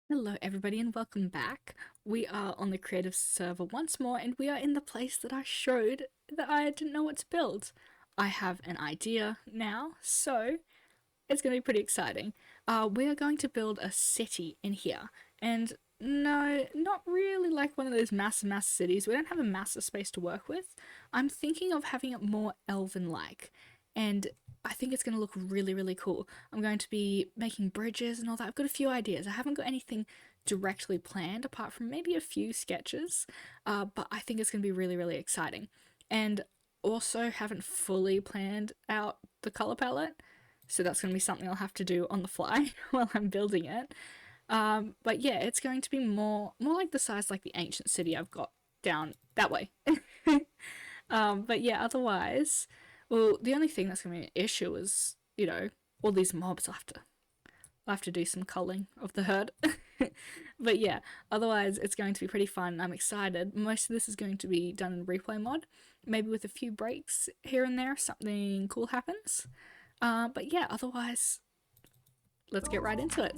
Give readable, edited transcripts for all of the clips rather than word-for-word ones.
Hello, everybody, and welcome back. We are on the creative server once more, and we are in the place that I showed that I didn't know what to build. I have an idea now, so it's going to be pretty exciting. We are going to build a city in here, and no, not really like one of those massive cities. We don't have a massive space to work with. I'm thinking of having it more elven-like, and I think it's going to look really cool. I'm going to be making bridges and all that. I've got a few ideas. I haven't got anything directly planned apart from maybe a few sketches, but I think it's going to be really exciting. And also haven't fully planned out the color palette, so that's going to be something I'll have to do on the fly while I'm building it. But yeah, it's going to be more like the size like the ancient city I've got down that way. But yeah, otherwise, well, the only thing that's going to be an issue is, all these mobs. I'll have to do some culling of the herd. But yeah, otherwise it's going to be pretty fun. I'm excited. Most of this is going to be done in replay mod, maybe with a few breaks here and there, something cool happens. But yeah, otherwise, let's get right into it.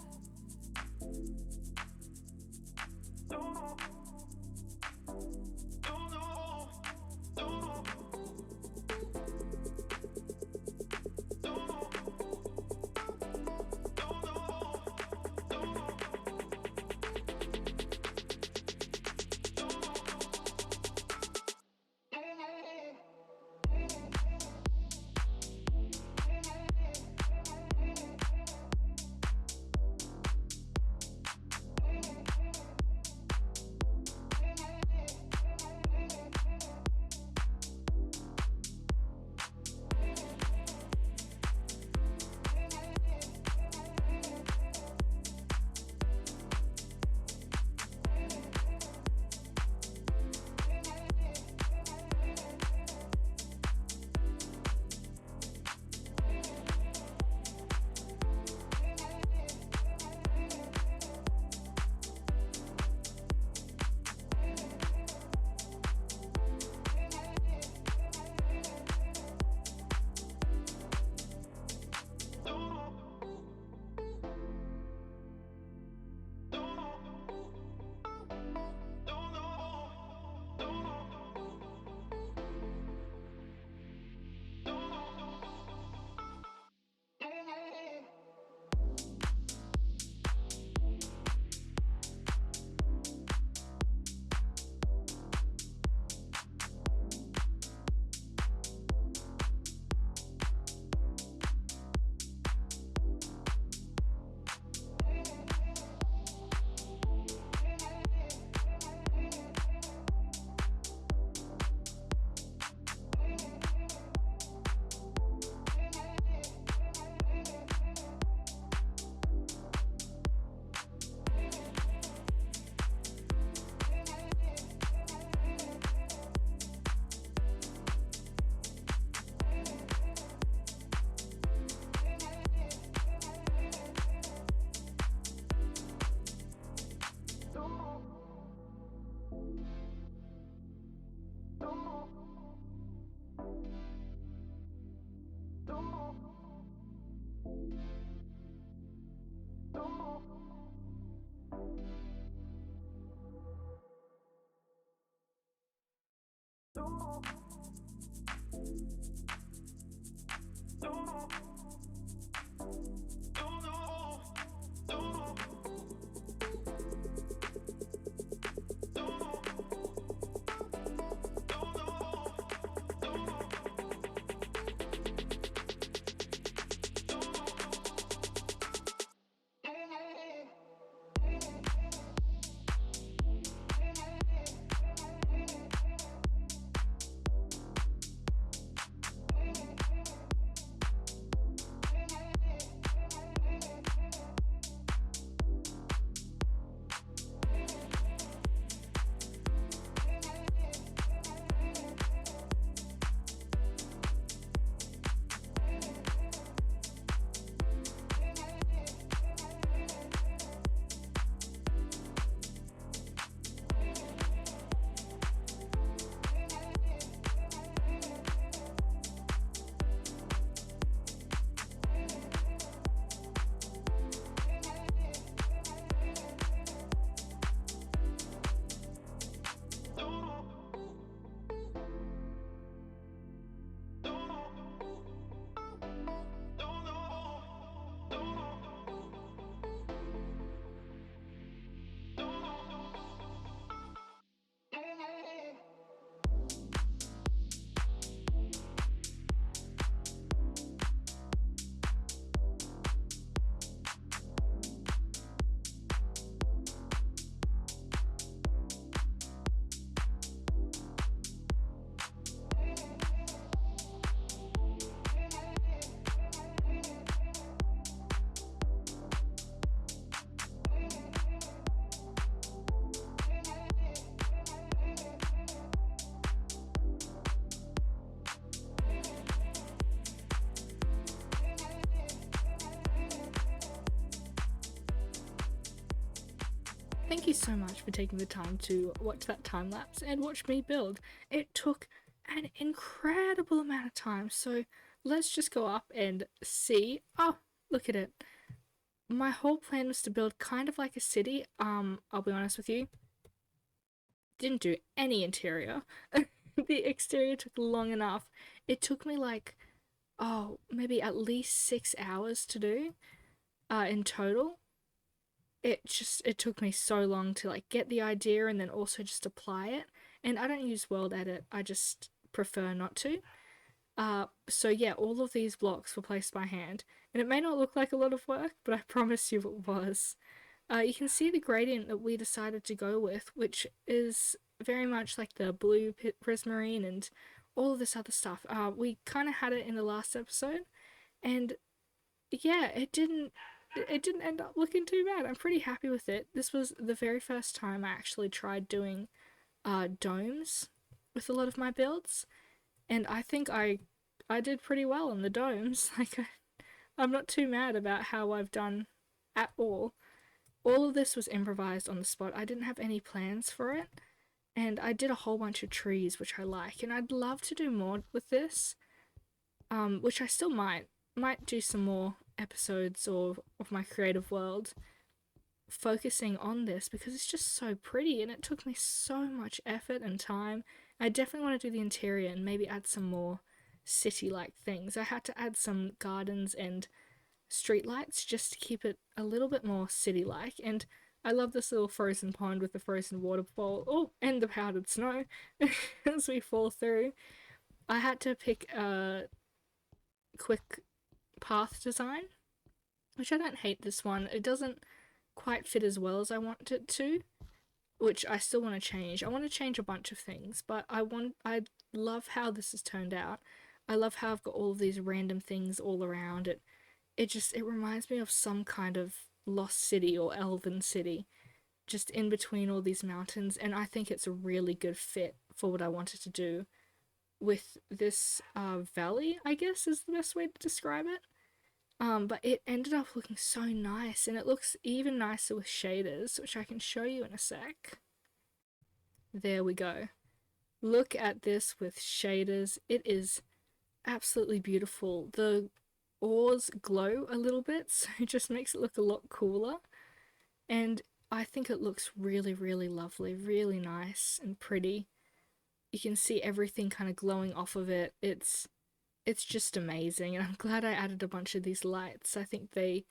Thank you so much for taking the time to watch that time lapse and watch me build. It took an incredible amount of time, so let's just go up and see. Oh, look at it. My whole plan was to build kind of like a city. I'll be honest with you, didn't do any interior. The exterior took long enough. It took me like, oh, maybe at least 6 hours to do, in total. It took me so long to like get the idea and then also just apply it. And I don't use World Edit, I just prefer not to. So yeah, all of these blocks were placed by hand, and it may not look like a lot of work, but I promise you it was. You can see the gradient that we decided to go with, which is very much like the blue prismarine and all of this other stuff. We kind of had it in the last episode, and yeah, it didn't end up looking too bad. I'm pretty happy with it. This was the very first time I actually tried doing domes with a lot of my builds, and I think I did pretty well on the domes. Like I'm not too mad about how I've done at all. All of this was improvised on the spot. I didn't have any plans for it, and I did a whole bunch of trees, which I like, and I'd love to do more with this. Which I still might do some more episodes or of my creative world focusing on this because it's just so pretty and it took me so much effort and time. I definitely want to do the interior and maybe add some more city-like things. I had to add some gardens and streetlights just to keep it a little bit more city-like, and I love this little frozen pond with the frozen waterfall. Oh, and the powdered snow as we fall through. I had to pick a quick path design, which I don't hate this one. It doesn't quite fit as well as I want it to, which I still want to change. I want to change a bunch of things, but I love how this has turned out. I love how I've got all of these random things all around it. It reminds me of some kind of lost city or elven city, just in between all these mountains, and I think it's a really good fit for what I wanted to do with this valley, I guess is the best way to describe it. But it ended up looking so nice, and it looks even nicer with shaders, which I can show you in a sec. There we go. Look at this with shaders. It is absolutely beautiful. The ores glow a little bit, so it just makes it look a lot cooler. And I think it looks really, really lovely, really nice and pretty. You can see everything kind of glowing off of it. It's just amazing, and I'm glad I added a bunch of these lights. I think they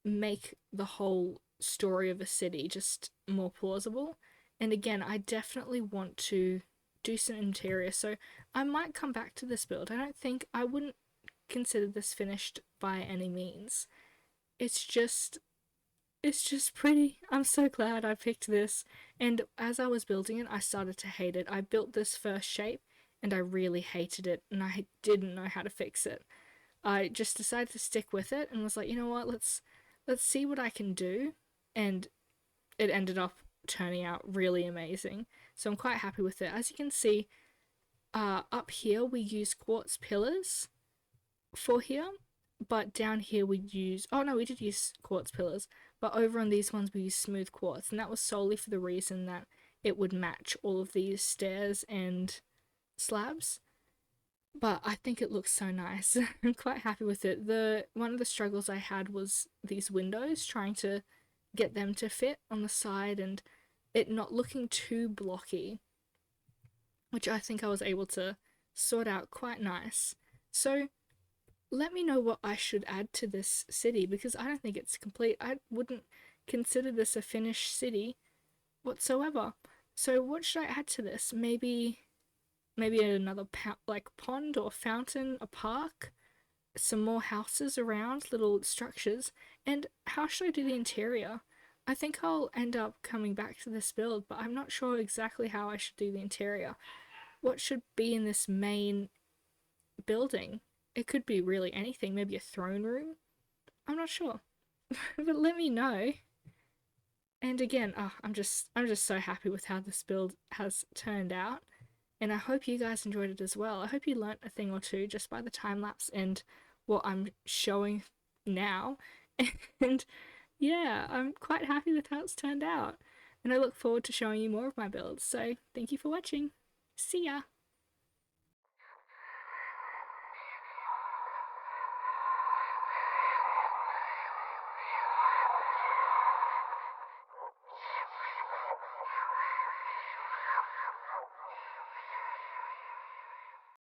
make the whole story of a city just more plausible. And again, I definitely want to do some interior, so I might come back to this build. I wouldn't consider this finished by any means. It's just pretty. I'm so glad I picked this. And as I was building it, I started to hate it. I built this first shape and I really hated it, and I didn't know how to fix it. I just decided to stick with it and was like, you know what, let's see what I can do. And it ended up turning out really amazing. So I'm quite happy with it. As you can see, up here we use quartz pillars for here, but down here we use, oh no, we did use quartz pillars, but over on these ones we use smooth quartz, and that was solely for the reason that it would match all of these stairs and slabs. But I think it looks so nice. I'm quite happy with it. One of the struggles I had was these windows, trying to get them to fit on the side and it not looking too blocky, which I think I was able to sort out quite nice. So let me know what I should add to this city, because I don't think it's complete. I wouldn't consider this a finished city whatsoever. So what should I add to this? Maybe another pond or fountain, a park, some more houses around, little structures. And how should I do the interior? I think I'll end up coming back to this build, but I'm not sure exactly how I should do the interior. What should be in this main building? It could be really anything, maybe a throne room? I'm not sure. But let me know. And again, I'm just so happy with how this build has turned out. And I hope you guys enjoyed it as well. I hope you learnt a thing or two just by the time lapse and what I'm showing now. And Yeah, I'm quite happy with how it's turned out. And I look forward to showing you more of my builds. So thank you for watching. See ya!